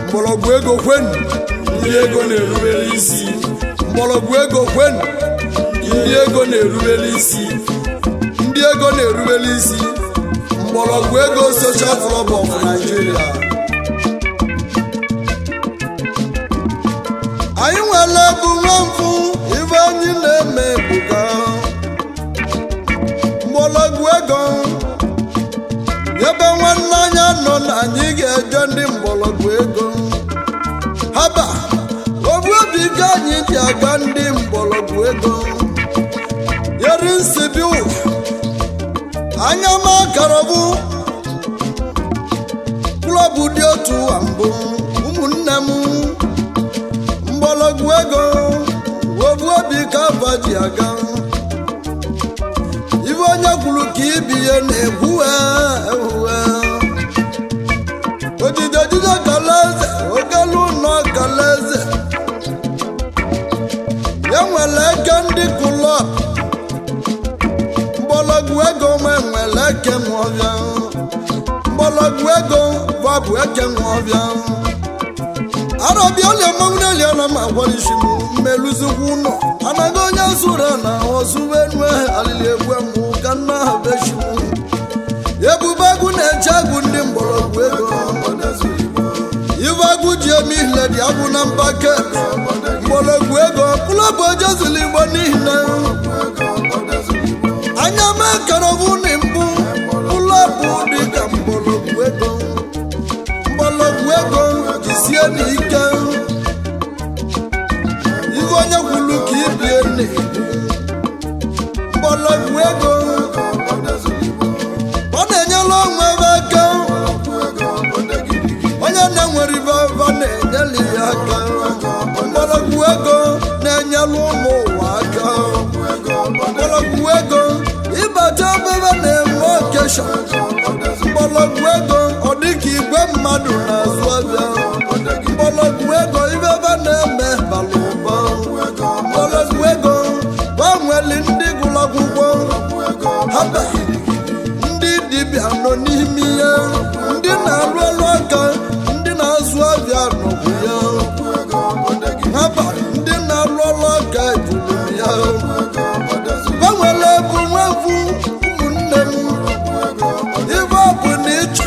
mgbọrọgwụ ego kwenu ndị ego na-erubere isi mgbọrọgwụ ego kwenu ndị ego na-erubere isi ndị ego na-erubere isi mgbọrọgwụ ego Social Club of Nigeria. Anyị nwere bụ nwamfụ ibe anyị na-eme buga mgbọrọgwụ ego ebe nwanne anya nọ na anyị ga-eje ndị mgbọrọgwụ ego haba obi obi ka anyị ji aga ndị mgbọrọgwụ ego yeri nsibi ụwa anya ma karọbụ klọbụ dị otu ụwa mbụ ụmụnne m mgbọrọgwụ ego obi obi ka aba ji aga ibe onye kwuru ka ibi ihe na-egwu ojije kalaeze ogelu nọ kalaeze ya nwere eke ndị klọb mgbọrọgwụ ego ma enwere eke nwọbịa mgbọrọgwụ ego babụ eke nwọbịa arọbịa ọlịa mmanwụ n'elia na ma agwalisi m mmeluzikwu ụlọ anaghị onye zụrụ na ọzụwenue alili egwe mụ ka nna ha bechi m ebube agụ na-eche agụ ndị mgbọrọgwụ ego ibe agụ ji eme ihe dị agụ na mpake mgbọrọgwụ ego klọb ojezili igbo niile anya mee karọbụ na mbụ klọb dị ka mgbọrọgwụ ego jisie n'ike ibe onye kwuru ka ibie na-ebu mgbọrọgwụ ego ọ na-enyela onwe ebe aka onye na-enwere ibe ebe na-enyela ya aka mgbọrọgwụ ego na-enyela ụmụ ụwa aka mgbọrọgwụ ego ịbata ebe na-enwe okesha mgbọrọgwụ ego ọ dịka igwe mmadụ na-azụ abịa mgbọrọgwụ ego ibe ebe na-eme bara ụba mgbọrọgwụ ego gbanweli ndị gụrụ akwụkwọ haba ndị dibịa nọ n'ime ya ndị na-arụ ọrụ aka ndị na-azụ abịa nọbụ ya haba ndị na-arụ ọrụ aka juru ya gbanwele bụ nwafụ ụmụnne m ibe ọ bụ na ịchọ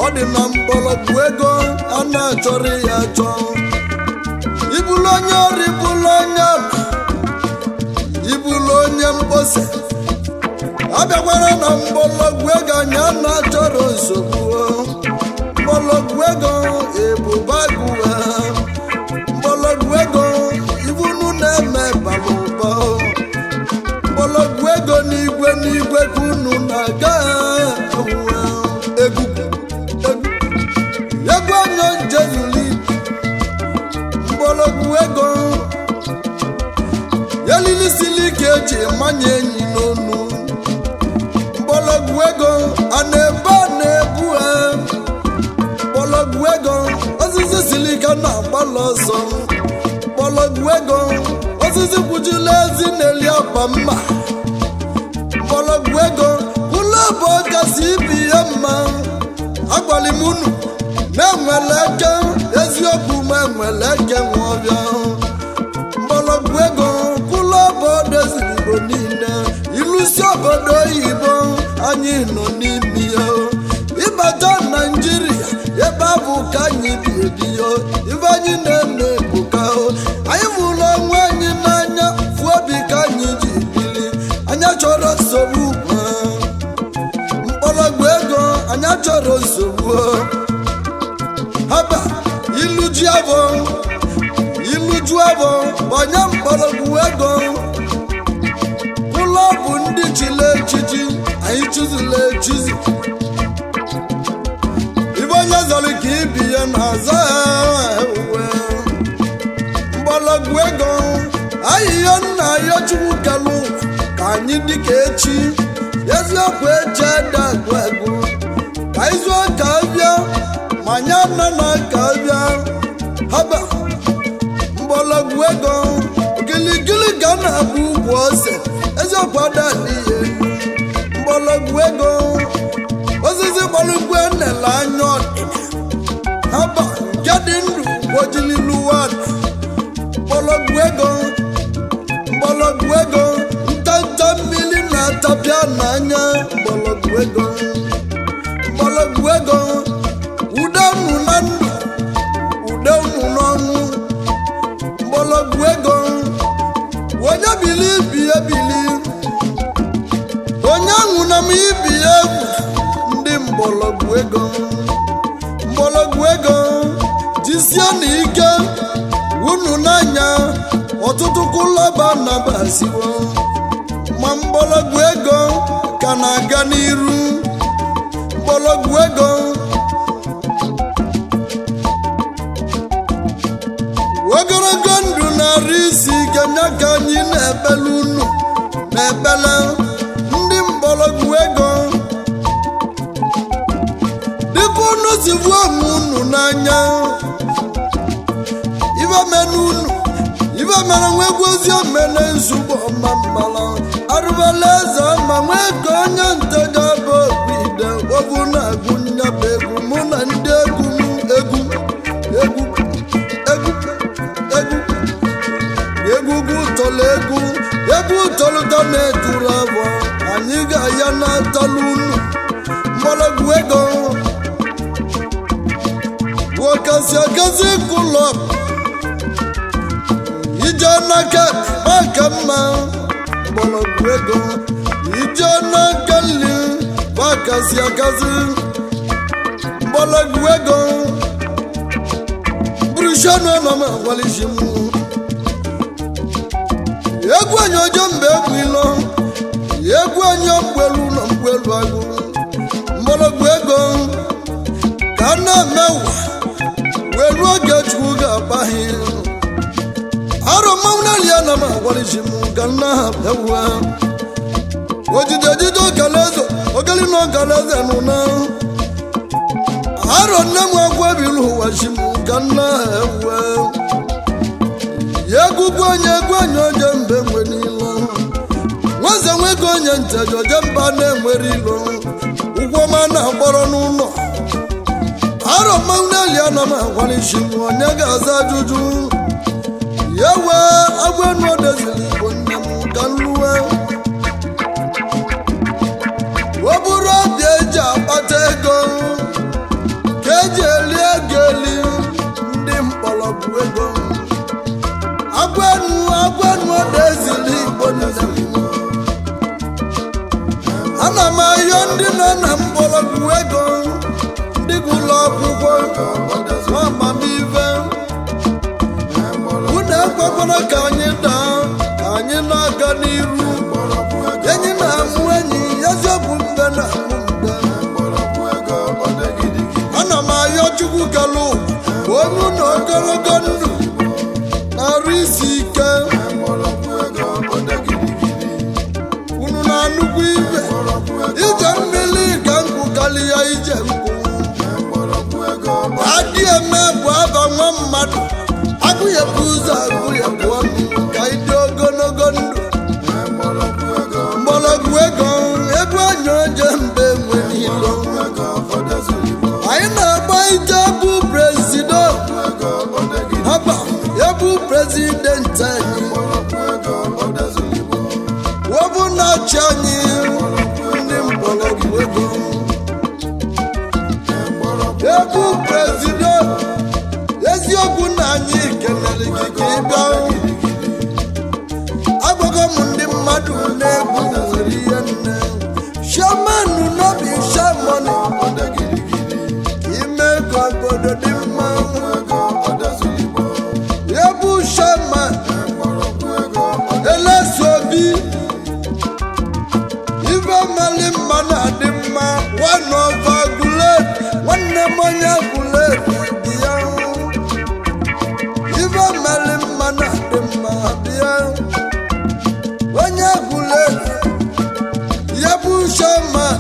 ọ dị na mgbọrọgwụ ego a na-achọrọ ya achọ ibulu onye ọrụ ibulu onye ibulu onye mkpose abịakwara na mgbọrọgwụ ego anya na-achọrọ nsogbu mgbọrọgwụ ego ebubagụwa mgbọrọgwụ ego ibunu na-eme bara ụba mgbọrọgwụ ego n'igwe n'igwe ka unu na-aga egwu anya jezuli mgbọrọgwụ ego elili sili ike eji manye enyi n'onu mgbọrọgwụ ego a na-ebe a na-ebu mgbọrọgwụ ego osisi sili ike na-agbalị ọsọ mgbọrọgwụ ego osisi kwujula ezi na-eli akpa mma mgbọrọgwụ ego ụlọ bụ kasị ibi ihe mma agwali m unu na-enwele eke eziokwu ma enwele eke nwọbịa mgbọrọgwụ ego klọb doziri igbo niile ilusi obodo oyibo anyị nọ n'ime ya ịbata Naijiria ebe abụ ka anyị bi ebiyo ibe anyị na-eme ebuka anyị hụrụ onwe anyị n'anya fụ obi ka anyị ji bili anya chọrọ nsogbu mgbọrọgwụ ego anya chọrọ nsogbu haba iluju abụ onye mgbọrọgwụ ego ụlọ bụ ndị chile echichi anyị chụzila echizi ibe onye zọrọ ka ibi ya na-aza uwe mgbọrọgwụ ego ahịhịa nna ya chukwu kalụ ka anyị dịka echi eziokwu eche ede agụ egwu ka izuo ka bịa manya nna na ka bịa haba mgbọrọgwụ ego giligili ga na-abụ ugwu ose eziokwu adali ihe mgbọrọgwụ ego osisi gbalụgwe nele anya ọdịda haba nke dị ndụ egwu ndị mgbọrọgwụ ego jisie n'ike unu n'anya ọtụtụ kwụlọba nabasiwo ma mgbọrọgwụ ego ka na-aga n'iru mgbọrọgwụ ego ogologo ndụ na-arụ isi ike nya ka anyị na-ekpele unu na-ekpele ndị mgbọrọgwụ ego dịka unu si vuo onwe unu n'anya ibe mere nwegwu ozi omene nsogbu ọma mmala arụbala eze ma nwee ka onye nteja bụ okpide obu na-agụ nyaba egwu mụ na ndị egwu tọrọ egwu tọrụta na-eturu abụọ anyị ga-aya na-atọlụ unu mgbọrọgwụ ego wakasi akasi kụlọ ije n'aka maka mma mgbọrọgwụ ego ije n'aka nri wakasi akasi mgbọrọgwụ ego bụrụshanu nọ m agwalisi m egwu anyị ọjọọ mgbe egwu ilo egwu anyị mgbelu na mgbelu agụ mgbọrọgwụ ego ka a na-emewa welu oge chukwu ga-agbaghị arọ mmanwụ na-eli ya na m agwalisi m ka nna ha bịawa ojide ọkalaeze ogeli na ọkalaeze nụna arọ nne m agwa bilu ụwa shi m ka nna ha ewe egwu anyị oje mbe mgbe niile nweze nwego onye nteja oje mba na-enwere ilo ụgwọ ma na-agbọrọ n'ụlọ arọ mmanwụ na-eli ana m agwalisi m onye ga-aza ajụjụ ya wee agwa enu odeziri igbo nne m ka nluwe o bụrụ obi eji akpata ego ka eji eli ego eli ndị mkpọrọgwụ ego agwenu odeziri igbo nne m ana m ayọ ndị nọ na mkpọrọgwụ ego ndị gụlụ akwụkwọ amamive unu ekwekwara ka anyị daa ka anyị na-aga n'iru enyi na-amụ enyi eziokwu mbe na-amụ mbe ana m ayọ chukwu kalụ onye unu ogologo ndụ na-arụ isi ike unu na-anụkwu ibe ije mmiri ka nkụ karịa ije nkụ adị eme bụ aba nwa mmadụ agụghepụ ụzọ agụghepụ ọnụ ka ịdị ogologo ndụ mgbọrọgwụ ego ebe onye oje mbe enwe n'ilo anyị na-agba ije bụ prezido haba ebu prezidenti anyị wọbụ na-achị anyị ndị mgbọrọgwụ ego ebu prezido eziokwu na anyị kelere gị ka ị bịa agwago m ndị mmadụ na-egwu nwere ihe nne shamanu n'obi shamoni ime ka obodo dị mma ebu shaman elesi obi ife mali mma na-adị mma wanova gulet nwanne m onye gulet dị ya ife mali mma na-adị mma bịa onye gulet ya bụ shaman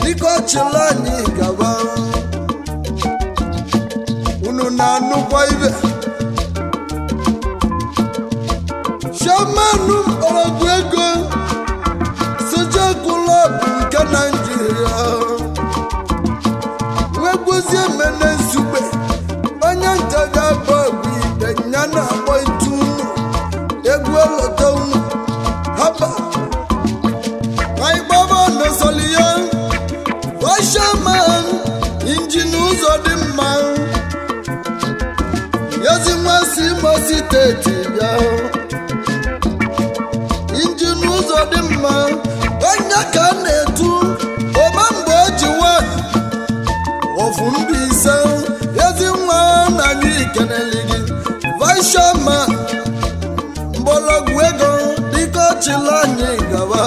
dịka ọchịla anyị gaba unu na-anụkwa ibe shamanu mkpọrọgwụ ego soja klọb nke Naịjirịa nwegwozie mene nzugbe onye ntaja bụ ọgwụ ide nya na-akpọ itu unu egwu elota unu haba anyị gbaba n'osoli ya washaman injin ụzọ dị mma yezi nwasi Imo steeti bịa injin ụzọ dị mma onye ka na-etu chila anyị gaba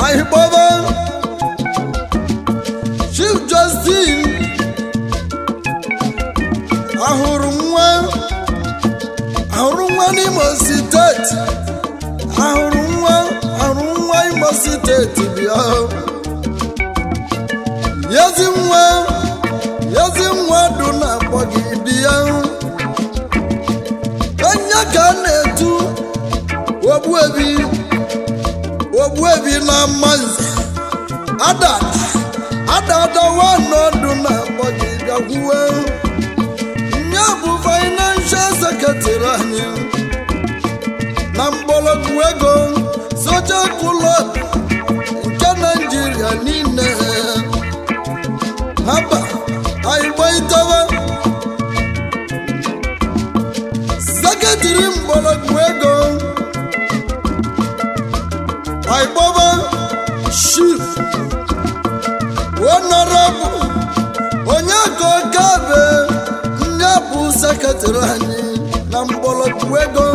anyị kpọba Chief Justin ahụrụ nwa n'Imo steeti ahụrụ nwa Imo steeti bịa yezi nwa dụ na-akpọ gị bịa onye ka na-etu ogbuebi na mmanze adada nwanọdụ na-akpọ gị bịakwuwe nye bụ financial secretary anyị na mgbọrọgwụ ego Social Club nke Nigeria niile haba anyị gbaitawa sekretari mgbọrọgwụ ego anyị kpọba Chief Honorable Onyeka Okabe nye bụ sekretari anyị na mgbọrọgwụ ego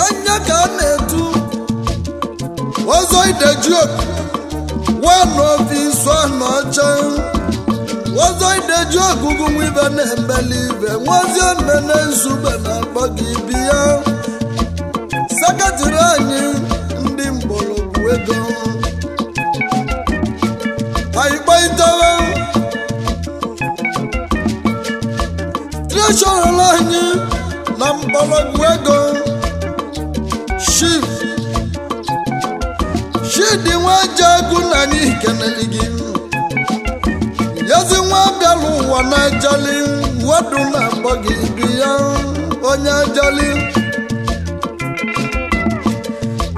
onye ka a na-etu ọzọ idejiokwu nwanọbiso anọcha ọzọ idejiokwu gụnwibe na-emeli ibe nwazie mmene nzube na-akpọ gị bịa sekretari anyị ndị mgbọrọgwụ ego anyị gbaitawa treshọrọ anyị na mgbọrọgwụ ego Chief Chidi Nwajagu na anyị keneli gị yezi nwa bịara ụwa na ajali wadu na-akpọ gị bịa onye ajali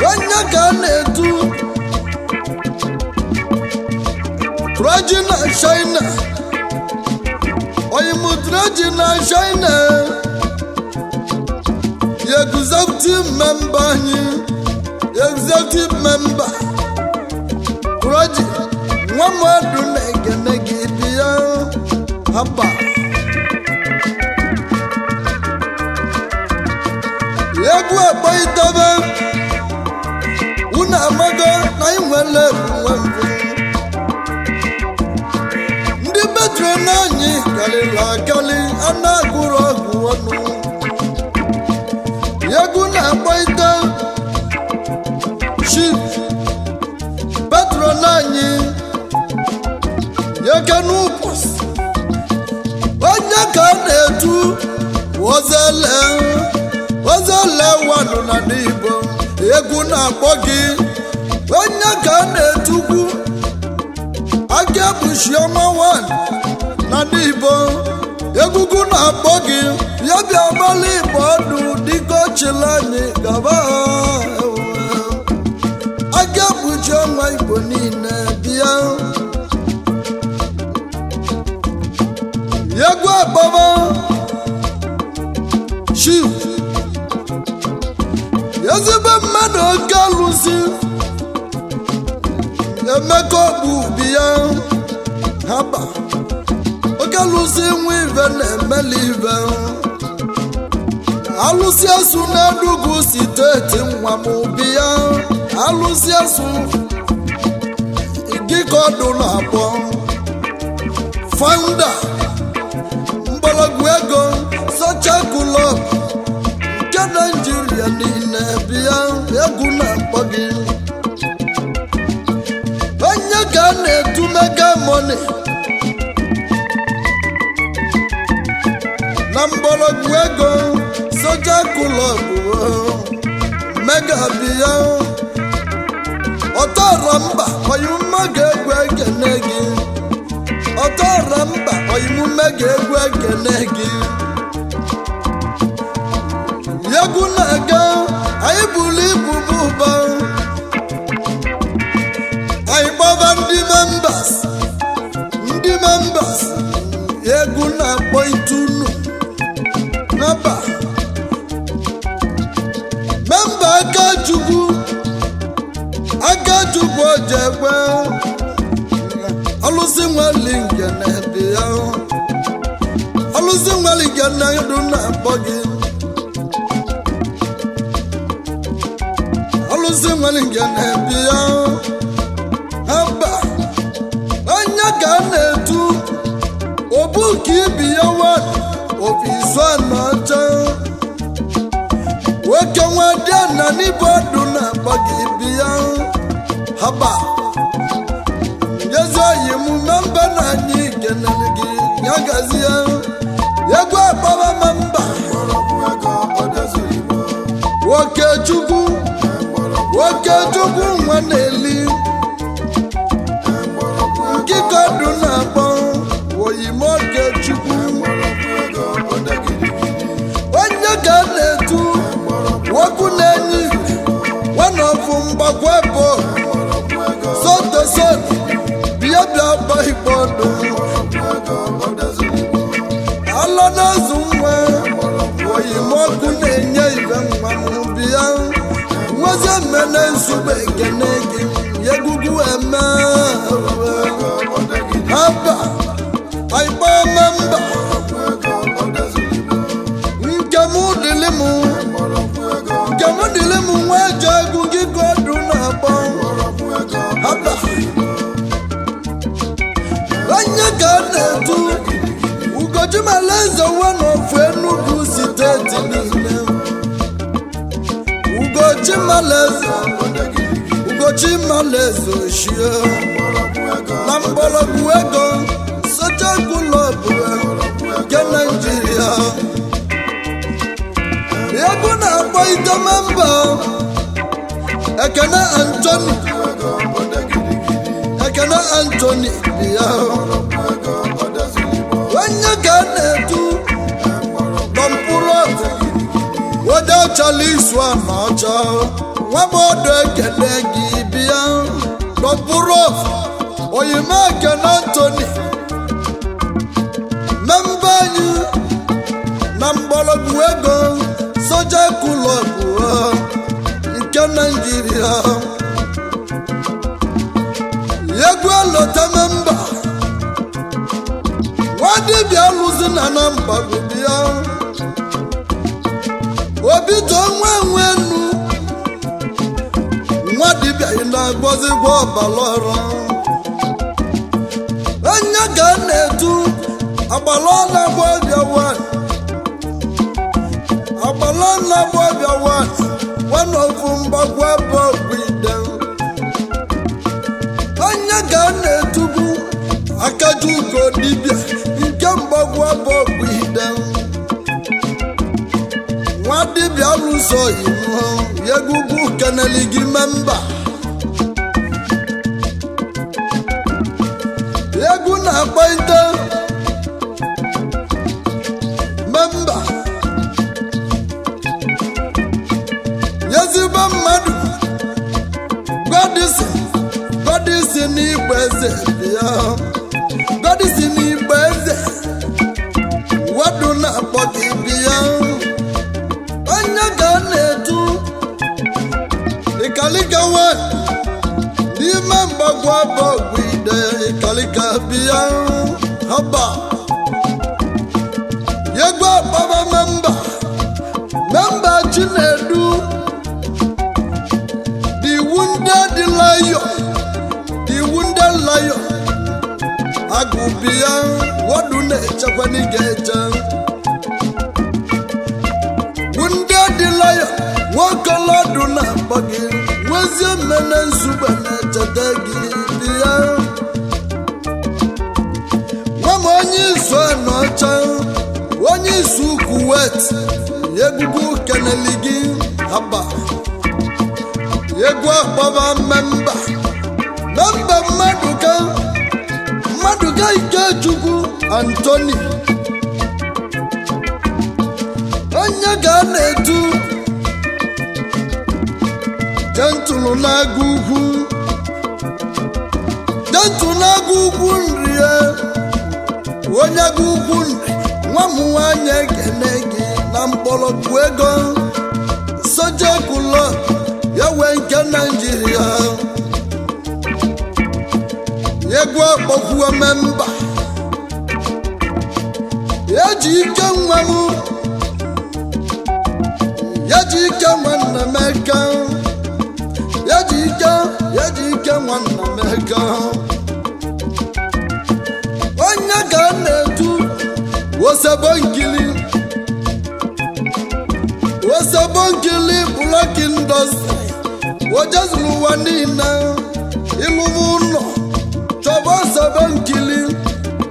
onye ka a na-etu Traji na China oyimu Traji na China executive member anyị executive member Traji nwa mmadụ na-ekene gị bịa haba egwu agbaitebe unu amago na anyị nwere nwe mbụ ndị patron anyị karịrị akarị a na-agụrụ ọgwụ ọnụ egwu na-agbaite Chief patron anyị Yekenupus onye ka a na-etu ozele wanụ na n'Igbo egwu na-akpọ gị onye ka a na-etukwu aka ebuchi ọma nwanụ na n'Igbo egwugwu na-akpọ gị ya bịa gbala Igbo ọdụ dịka ochila anyị gaba aka ebuchi ọma Igbo niile bịa egwu agbaba Chief ezigbo mmadụ oke alụsị Emeka Ogbubi ya haba oke alụsị nwe ive na-emeli ive alụsị esu n'Enugu steeti nwa m bi ya alụsị esu dịka ọdụ na-akpọ founder mgbọrọgwụ ego Social Club nke Nigeria niile bịa egwu na-akpọ gị onye ka a na-etu Mega Money na mgbọrọgwụ ego Social Club Mega bịa ọtọrọ mba oyimma ga-egwu ekene gị ọtọrọ mba oyimume ga-egwu ekene gị egwu na-aga anyị buru ibu ụba anyị gbaba ndị members egwu na-akpọ itunu naba memba Akachukwu ojekwe alụsị nwere ngene bịa alụsị nwere ngene dụ na-akpọ gị Olusi Malingene Bia Haba Anya Ganetu Obuki Biawa Ofiswa Naja Weke Wadiana Nibaduna Bagi Bia Haba Yaza Yimu Mamba Nani Geneligi Yagazia Yagwa Baba Mamba Wake Chuku Mwaneli Nkika Duna Bon Woyimoke Chuku Wanya Ganetu Wakuneni Wanofumba Kwepo Soto Bia Baibodo Alana Zumwa Woyimoku Nenye Ibemamubia Waze Mene Sube Genegi Yegugu Ema Haba Aiba Mamba Nkamudilimu Waja Gugi Goduna Bon Haba Wanya Ganetu Ugochimaleza Wanofu Enugu Siteti Nile Ugochimaleza Oshie Nambologu Ego Soja Kulobu Ke Nigeria Yaguna Boyda Mamba Ekene Anthony Bia Wanya Ganetu Dompurot Wada Chaliswa Nacha Wabodo Genegi Bia Dompurot Oyima Ken Anthony Membanyi Nambologu Ego Soja Kulobu Nke Nigeria Yegwa Lota Memba Wadi Bia Luzina Namba Bia Obito Nwenu Wadi Bia Ina Gbozi Gwo Balora Anya Ganetu Abalona Bobia One Abalona Bobia One One of Mbagwebo Bidem Anya Ganetu Akajuko Dibia Nke Mbagwebo Bidem Wadi Bia Luso Imo Yegugu Keneligi Memba Yeguna Baita Memba Yeziba Madu God is in Ibeze God is in Ibeze Waduna Bodi Bia Anya Ganetu Ikalika One Dimamba Gwabo Gwide Ikalika Bia Haba Yegwa Baba Memba Chinedu The wounded lion Agubia Wadune Chapani Geja Wounded lion Wakaloduna Bagi Wazia Menen Subana Chadagi Bia Wamonyi Swanocha Wanyi Sukuwet Yegugu Keneligi Haba Yegwa Baba Memba Maduka Ikejugu Anthony Anya Ganetu Gentulu Nagugu Nrie Wonya Gugu Nwamu Wanye Genegi Nambologu Ego Soja Kulo Yawe Nke Nigeria Yegwa Bokuwa Memba Yaji Ike Nwamu Yaji Ike Nwanameka ya ji ike nwanna m ego onye ka na-etu Osebonkili Block Industry wojezuru ụwa niile ịlụrụ ụlọ chọba Osebonkili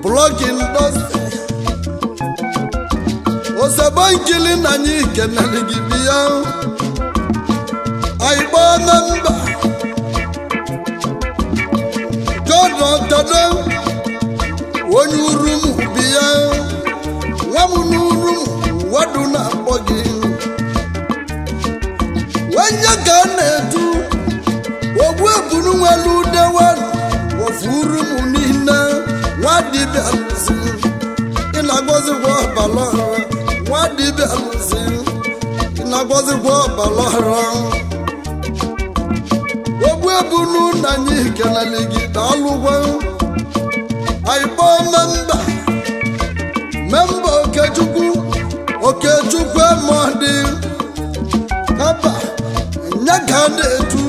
Block Industry Osebonkili na anyị kenere gị bịa anyị gbaa na mba Jordan Tade onye uru m bịa nwa m n'uru m wadu na-akpọ gị onye ka na-etu ogbu ebunu nwere udewa wofuru m niile nwa dibịa alụsị ị na-agọzikwa ọbala ọra nwa dibịa alụsị ị na-agọzikwa ọbala ọra ogbu ebunu na anyị kenele gị daalụkwa anyị kpọọ memba Okechukwu Emodi haba nyaga na-etu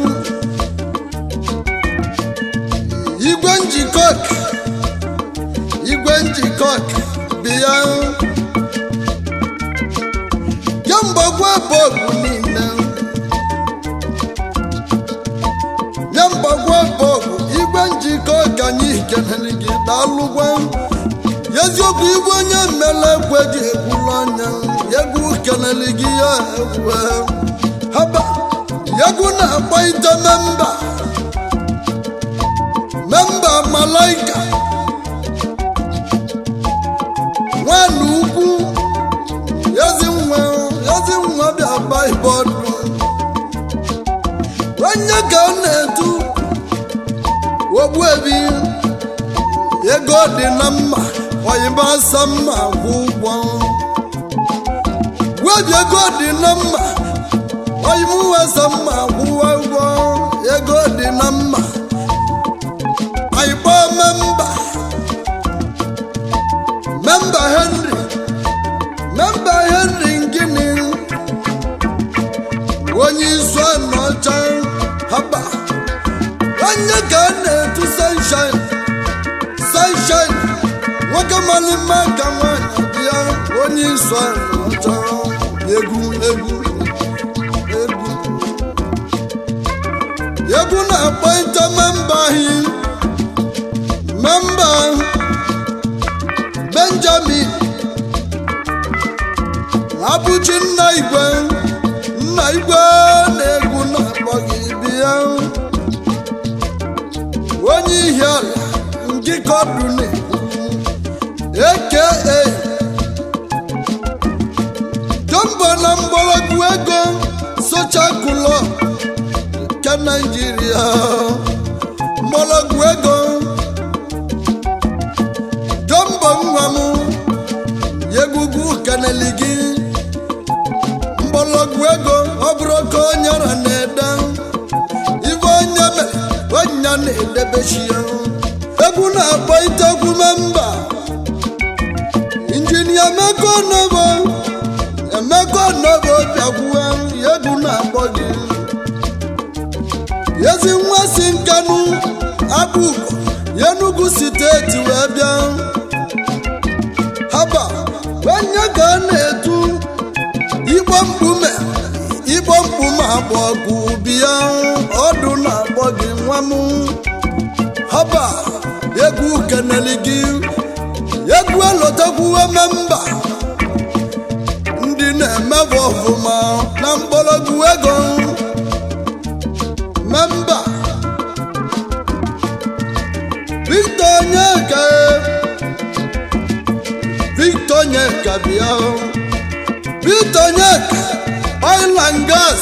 igwe njikọ bịa yambagwa bobu niile igwe njikọ ka anyị kenere gị daalụkwa eziokwu igwe onye mmele ekwe ji ekwulu anya egwu kenele gị ya egwu haba egwu na-akpọ ite memba Malaika nwanne ukwu ezi nwa bịa gba ibọdụ onye ka ọ na-etu Ogbuebi ego dị na mma oyibo asa mma kwụ ụgwọ Ogbuebi ego dị na mma oyibo asa mma kwụ ụgwọ ego dị na mma ayịkpọ memba Henry Ngini onye izu anọcha haba onye ka na-etu sunshine nwoke malima ka nwanyị bịa onye izu anọcha egwu na-akpọ ite memba Benjamin abụchi nna igwe na-egwu na-akpọ gị bịa onye ihe ala ngịkọdụ na-egwu aka Jumbo na mgbọrọgwụ ego Social Club nke Nigeria mgbọrọgwụ ego Jumbo nwa m yegugwu keneli gị mgbọrọgwụ ego ọ bụrụ ka onye ara na-ede ibe onye mere onye na-edebechi ya egwu na-akpọ itegwu memba Injinia Emeka Onobo bịakwuo egwu na-akpọ gị ezi nwa si Nkanu Abugo Enugu steeti wee bịa haba onye ka na-etu Igbo mkpume agba ọgụ bịa ọdụ na-akpọ gị nwa m haba egwu keneli gị egwu elotekwuwe memba ndị na-emebe ọfụma na mgbọrọgwụ ego memba Victor Onyeka bịa Victor Onyeka Oil and Gas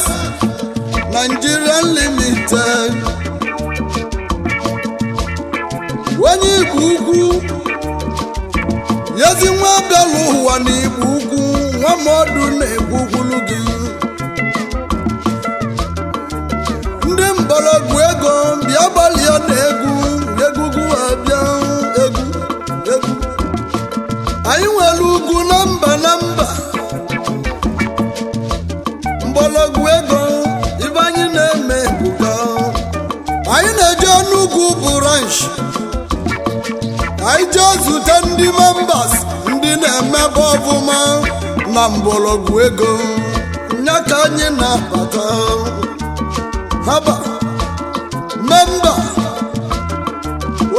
Nigerian Limited onye Igbo ukwu yezi nwa bịala ụwa na Igbo ukwu nwa mọdụ na-egwugwulu gị ndị mgbọrọgwụ ego bịa gbalịa na egwugwu abịa egwu anyị nwere ugwu na mba mgbọrọgwụ ego ibe anyị na-eme ebuga anyị branch anyị jee zute ndị members ndị na-emebe ọfụma na mgbọrọgwụ ego nya ka anyị na-abata haba memba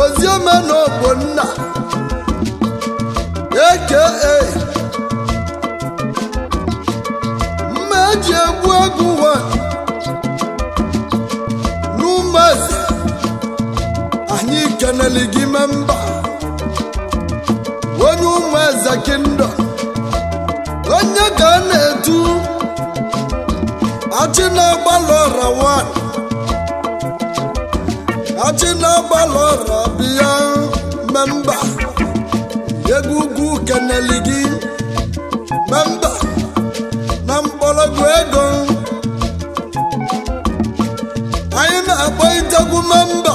Oziome na Ogbonna aka mmeji egwu egwu wa n'Umeze anyị keneli gị memba onye Umeze Kingdom onye ka a na-etu achị na-agbalọra wan achị na-agbalọra bịa memba egwugwu keneli gị memba na mgbọrọgwụ ego anyị na-agba itegwu memba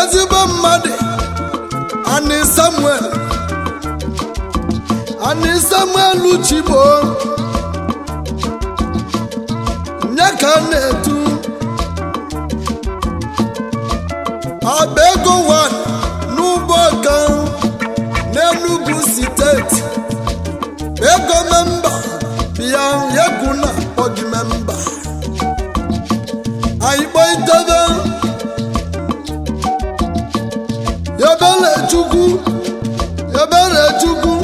ezigbo mmadụ Ani Samuel Uchigbo nye ka na-etu Abego wan n'Ugboka n'Enugu steeti ego memba bịa egwu na ọgị memba anyị kpọ itebe Ebere Chukwu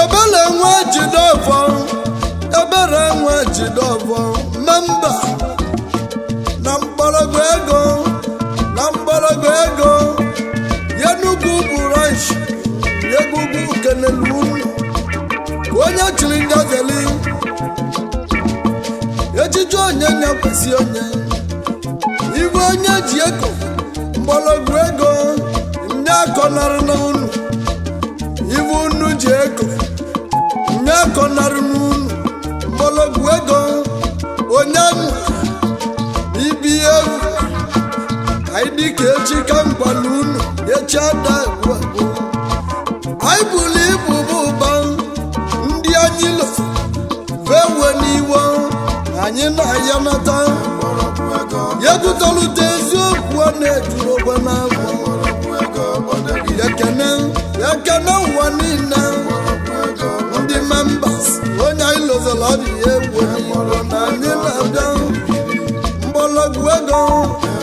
Ebere nwa Jidofọ memba na mgbọrọgwụ ego Enugu branch egwugwu kenelu onye chiri ngazeli echiche onye nyakwasị onye ibe onye ji ego mgbọrọgwụ ego nye akọnarị n'unu ibe unu ji ego nye akọnarị n'unu mgbọrọgwụ ego onye ibi ewu anyị dịka echi ka mgbala unu echi ada egwu anyị bụrụ ibu ụba ndị anyị lụrụ fewe n'iwe anyị na-ayanata ya gụtọlụta eziokwu a na-ejuru ogbe n'afọ ekene ụwa niile ndị members onye anyị lụzara ọdịya egwu n'iro na anyị na-abịa mgbọrọgwụ ego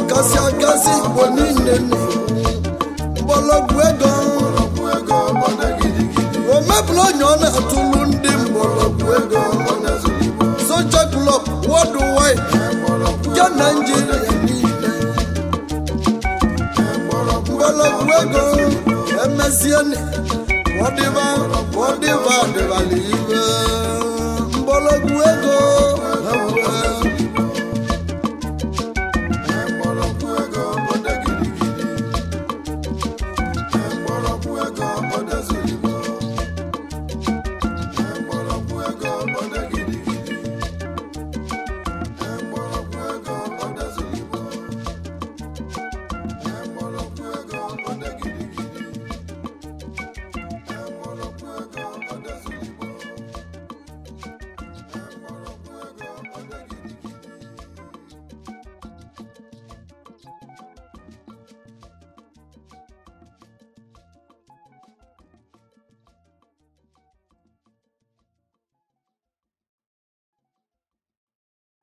kasị akasị Igbo niile mgbọrọgwụ ego o mebụrụ onye ọ na-atụlụ ndị mgbọrọgwụ ego Soja Club worldwide nke Nigeria niile mgbọrọgwụ ego emesieni ọdịba adịbala ibe mgbọrọgwụ ego